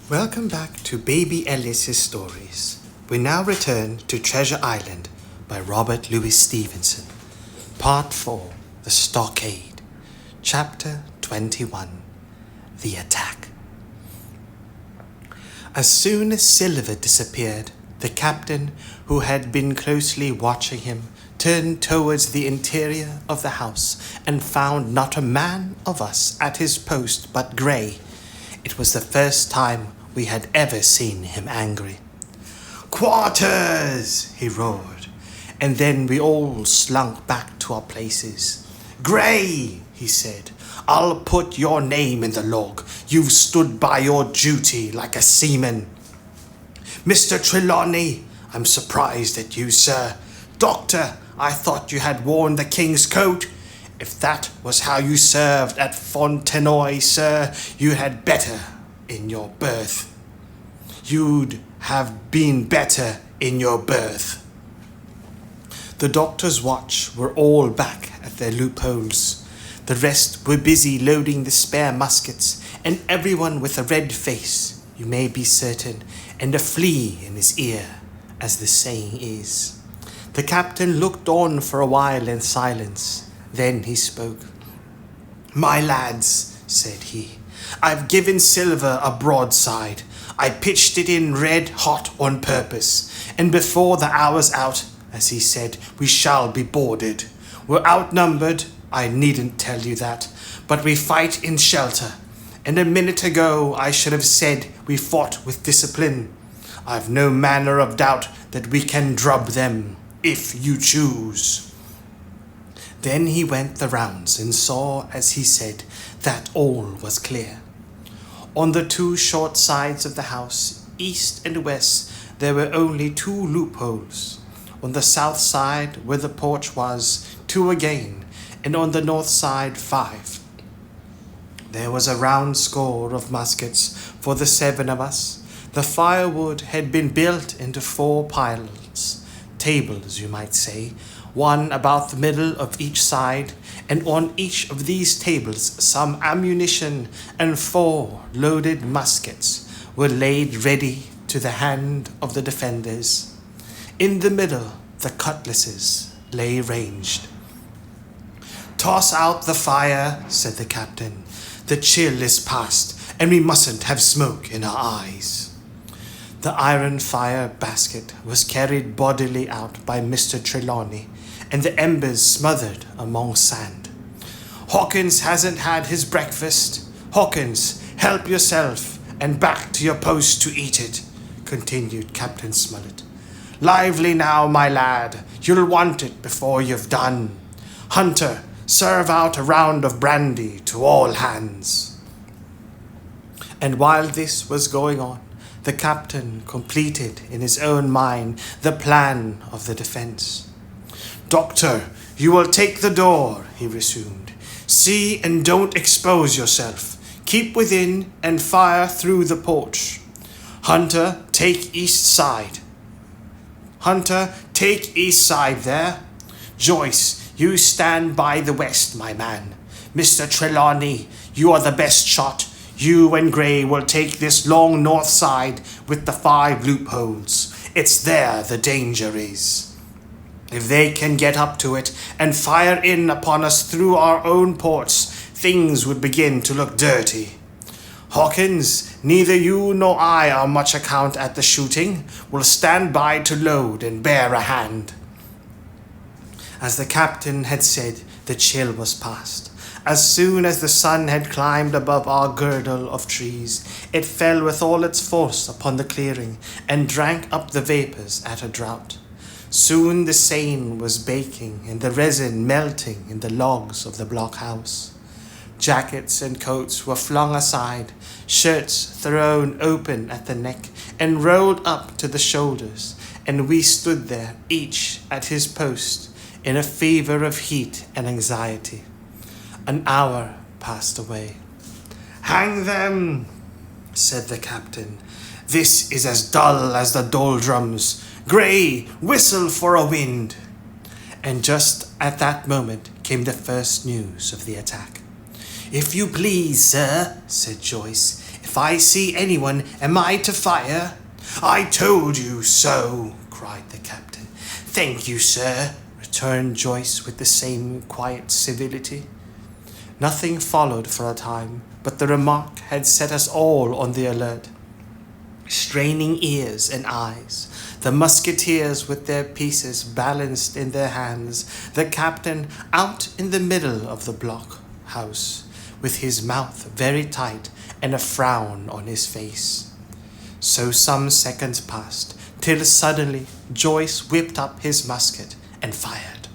Welcome back to Baby Ellis's Stories. We now return to Treasure Island by Robert Louis Stevenson. Part 4, The Stockade. Chapter 21, The Attack. As soon as Silver disappeared, the captain, who had been closely watching him, turned towards the interior of the house and found not a man of us at his post but Grey. It was the first time we had ever seen him angry. "Quarters!" he roared, and then we all slunk back to our places. "Grey," he said, "I'll put your name in the log. You've stood by your duty like a seaman." "Mr. Trelawney, I'm surprised at you, sir. Doctor, I thought you had worn the king's coat. If that was how you served at Fontenoy, sir, you had better in your berth. You'd have been better in your berth." The doctor's watch were all back at their loopholes. The rest were busy loading the spare muskets, and everyone with a red face, you may be certain, and a flea in his ear, as the saying is. The captain looked on for a while in silence. Then he spoke. "My lads," said he, "I've given Silver a broadside. I pitched it in red hot on purpose, and before the hour's out, as he said, we shall be boarded. We're outnumbered, I needn't tell you that, but we fight in shelter, and a minute ago I should have said we fought with discipline. I've no manner of doubt that we can drub them, if you choose." Then he went the rounds and saw, as he said, that all was clear. On the two short sides of the house, east and west, there were only 2 loopholes. On the south side, where the porch was, 2 again, and on the north side 5. There was a round score of muskets for the 7 of us. The firewood had been built into 4 piles, tables you might say, one about the middle of each side, and on each of these tables some ammunition and 4 loaded muskets were laid ready to the hand of the defenders. In the middle the cutlasses lay ranged. "Toss out the fire," said the captain. "The chill is past, and we mustn't have smoke in our eyes." The iron fire basket was carried bodily out by Mr. Trelawney, and the embers smothered among sand. "Hawkins hasn't had his breakfast. Hawkins, help yourself, and back to your post to eat it," continued Captain Smollett. "Lively now, my lad. You'll want it before you've done. Hunter, serve out a round of brandy to all hands." And while this was going on, the captain completed in his own mind the plan of the defense. "Doctor, you will take the door," he resumed. "See and don't expose yourself. Keep within and fire through the porch. Hunter, take east side. Hunter, take east side there. Joyce, you stand by the west, my man. Mr. Trelawney, you are the best shot. You and Grey will take this long north side with the 5 loopholes. It's there the danger is. If they can get up to it and fire in upon us through our own ports, things would begin to look dirty. Hawkins, neither you nor I are much account at the shooting. We'll stand by to load and bear a hand." As the captain had said, the chill was past. As soon as the sun had climbed above our girdle of trees, it fell with all its force upon the clearing and drank up the vapors at a draught. Soon the seine was baking and the resin melting in the logs of the blockhouse. Jackets and coats were flung aside, shirts thrown open at the neck and rolled up to the shoulders, and we stood there, each at his post, in a fever of heat and anxiety. An hour passed away. "Hang them," said the captain. "This is as dull as the doldrums. Grey, whistle for a wind." And just at that moment came the first news of the attack. "If you please, sir," said Joyce, If I see anyone, am I to fire?" "I told you so," cried the captain. "Thank you, sir," returned Joyce with the same quiet civility. Nothing followed for a time, but the remark had set us all on the alert. Straining ears and eyes, the musketeers with their pieces balanced in their hands, the captain out in the middle of the blockhouse, with his mouth very tight and a frown on his face. So some seconds passed, till suddenly Joyce whipped up his musket and fired.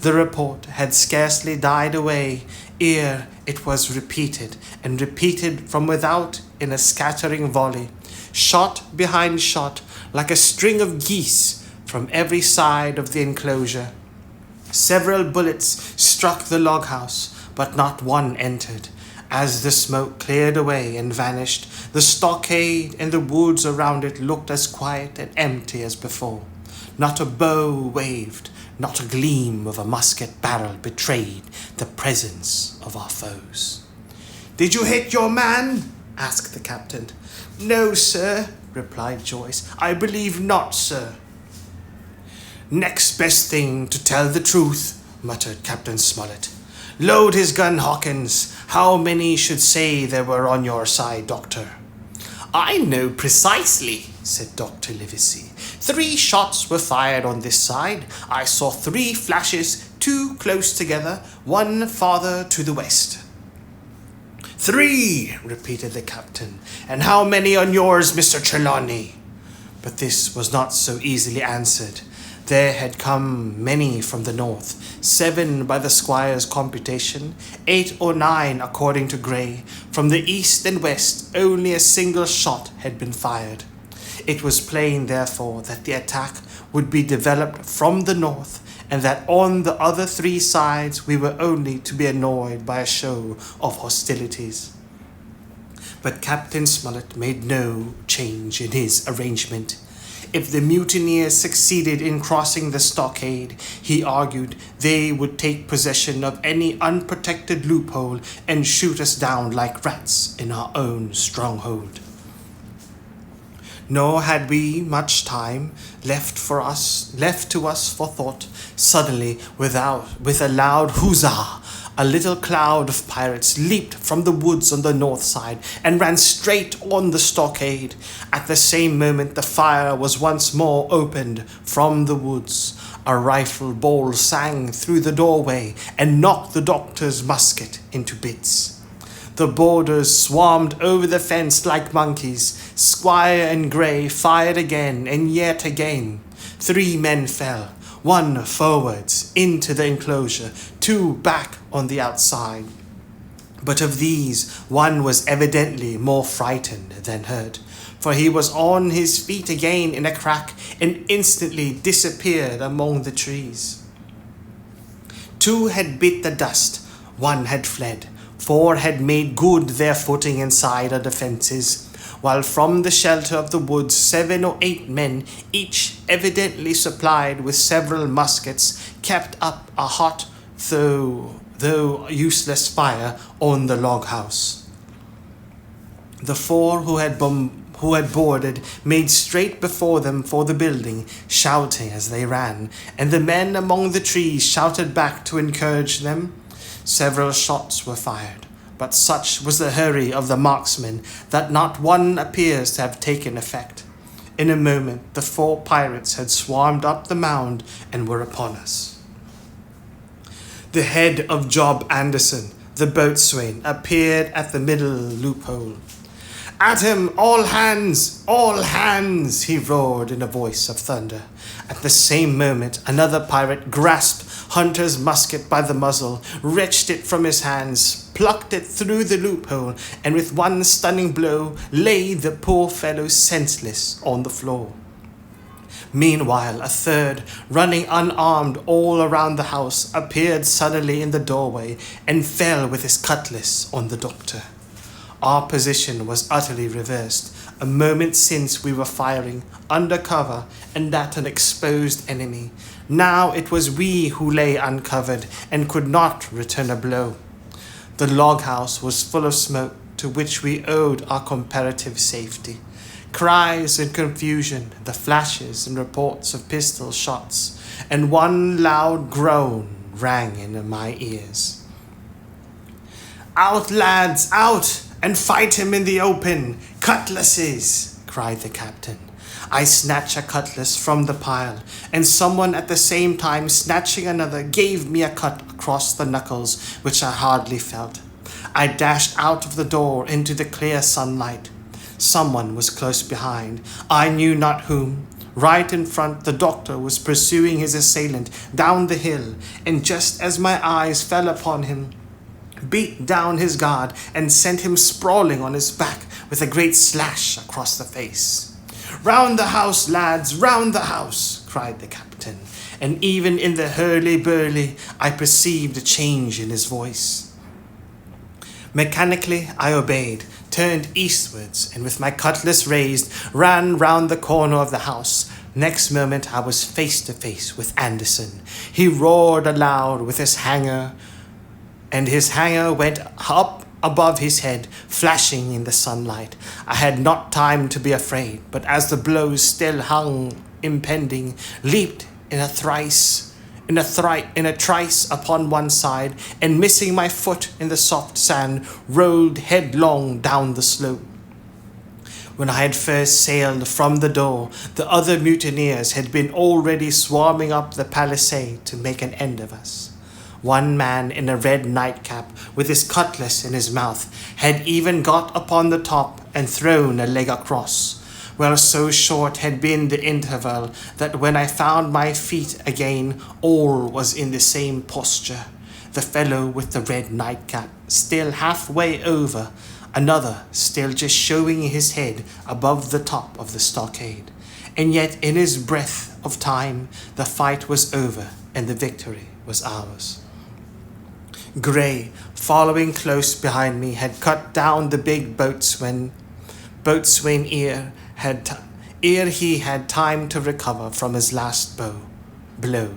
The report had scarcely died away ere it was repeated, and repeated from without in a scattering volley, shot behind shot, like a string of geese from every side of the enclosure. Several bullets struck the log-house, but not one entered. As the smoke cleared away and vanished, the stockade and the woods around it looked as quiet and empty as before. Not a bow waved, not a gleam of a musket barrel betrayed the presence of our foes. "Did you hit your man?" asked the captain. "No, sir," replied Joyce. "I believe not, sir." "Next best thing to tell the truth," muttered Captain Smollett. "Load his gun, Hawkins. How many should say there were on your side, Doctor?" "I know precisely," said Dr. Livesey. 3 shots were fired on this side. I saw 3 flashes, 2 close together, 1 farther to the west." "3," repeated the captain. "And how many on yours, Mr. Trelawney?" But this was not so easily answered. There had come many from the north, 7 by the squire's computation, 8 or 9 according to Gray. From the east and west only a single shot had been fired. It was plain, therefore, that the attack would be developed from the north, and that on the other 3 sides we were only to be annoyed by a show of hostilities. But Captain Smollett made no change in his arrangement. If the mutineers succeeded in crossing the stockade, he argued, they would take possession of any unprotected loophole and shoot us down like rats in our own stronghold. Nor had we much time left to us for thought. Suddenly, with a loud huzzah, a little cloud of pirates leaped from the woods on the north side and ran straight on the stockade. At the same moment the fire was once more opened from the woods. A rifle ball sang through the doorway and knocked the doctor's musket into bits. The boarders swarmed over the fence like monkeys. Squire and Gray fired again and yet again. 3 men fell. 1 forwards into the enclosure, 2 back on the outside. But of these, 1 was evidently more frightened than hurt, for he was on his feet again in a crack and instantly disappeared among the trees. 2 had bit the dust, 1 had fled, 4 had made good their footing inside the defences, while from the shelter of the woods 7 or 8 men, each evidently supplied with several muskets, kept up a hot, though useless fire on the log house. The 4 who had boarded made straight before them for the building, shouting as they ran, and the men among the trees shouted back to encourage them. Several shots were fired, but such was the hurry of the marksmen that not one appears to have taken effect. In a moment the 4 pirates had swarmed up the mound and were upon us. The head of Job Anderson, the boatswain, appeared at the middle loophole. "At him, all hands! All hands!" he roared in a voice of thunder. At the same moment another pirate grasped Hunter's musket by the muzzle, wrenched it from his hands, plucked it through the loophole, and with one stunning blow laid the poor fellow senseless on the floor. Meanwhile, a 3rd, running unarmed all around the house, appeared suddenly in the doorway and fell with his cutlass on the doctor. Our position was utterly reversed. A moment since we were firing under cover and at an exposed enemy. Now it was we who lay uncovered and could not return a blow. The log house was full of smoke to which we owed our comparative safety. Cries and confusion, the flashes and reports of pistol shots, and one loud groan rang in my ears. "Out, lads, out, and fight him in the open! Cutlasses!" cried the captain. I snatched a cutlass from the pile, and someone at the same time snatching another gave me a cut across the knuckles, which I hardly felt. I dashed out of the door into the clear sunlight. Someone was close behind, I knew not whom. Right in front, the doctor was pursuing his assailant down the hill, and just as my eyes fell upon him, beat down his guard and sent him sprawling on his back with a great slash across the face. "Round the house, lads, round the house!" cried the captain, and even in the hurly-burly I perceived a change in his voice. Mechanically I obeyed, turned eastwards, and with my cutlass raised, ran round the corner of the house. Next moment I was face to face with Anderson. He roared aloud with his hanger, and his hanger went up above his head, flashing in the sunlight. I had not time to be afraid, but as the blows still hung impending, leaped in a trice upon one side, and missing my foot in the soft sand, rolled headlong down the slope. When I had first sailed from the door, the other mutineers had been already swarming up the palisade to make an end of us. One man in a red nightcap, with his cutlass in his mouth, had even got upon the top and thrown a leg across. Well, so short had been the interval that when I found my feet again, all was in the same posture. The fellow with the red nightcap still halfway over, another still just showing his head above the top of the stockade. And yet in his breath of time, the fight was over and the victory was ours. Gray, following close behind me, had cut down the big boatswain ere he had time to recover from his last blow.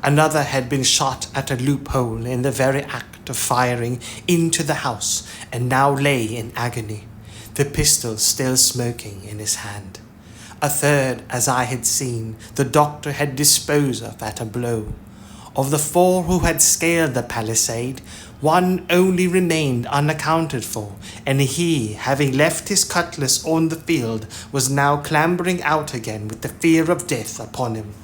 Another had been shot at a loophole in the very act of firing into the house, and now lay in agony, the pistol still smoking in his hand. A third, as I had seen, the doctor had disposed of at a blow. Of the 4 who had scaled the palisade, one only remained unaccounted for, and he, having left his cutlass on the field, was now clambering out again with the fear of death upon him.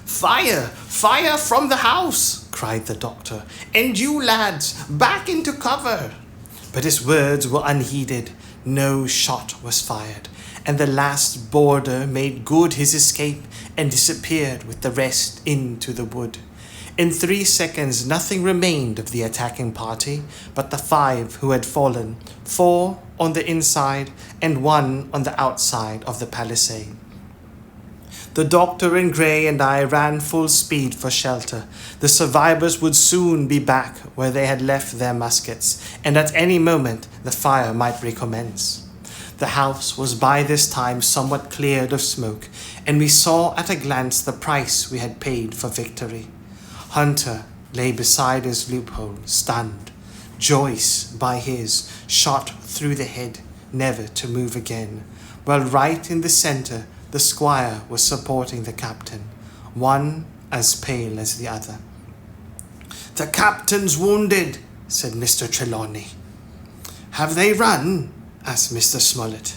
"Fire! Fire from the house!" cried the doctor. "And you lads, back into cover!" But his words were unheeded. No shot was fired, and the last boarder made good his escape and disappeared with the rest into the wood. In 3 seconds nothing remained of the attacking party but the 5 who had fallen, 4 on the inside and 1 on the outside of the palisade. The doctor and Gray and I ran full speed for shelter. The survivors would soon be back where they had left their muskets, and at any moment the fire might recommence. The house was by this time somewhat cleared of smoke, and we saw at a glance the price we had paid for victory. Hunter lay beside his loophole, stunned. Joyce, by his, shot through the head, never to move again, while right in the center the Squire was supporting the captain, one as pale as the other. "The captain's wounded," said Mr. Trelawney. "Have they run?" asked Mr. Smollett.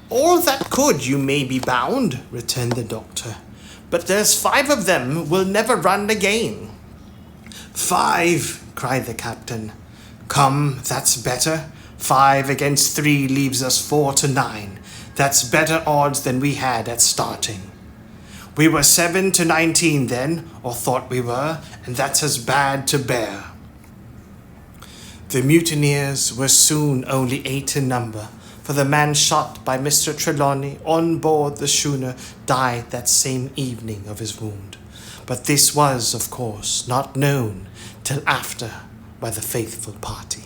"All that could, you may be bound," returned the doctor. "But there's 5 of them will never run again." "5!" cried the captain. "Come, that's better. 5 against 3 leaves us 4 to 9. That's better odds than we had at starting. We were 7 to 19 then, or thought we were, and that's as bad to bear." The mutineers were soon only 8 in number, for the man shot by Mr. Trelawney on board the schooner died that same evening of his wound. But this was, of course, not known till after by the faithful party.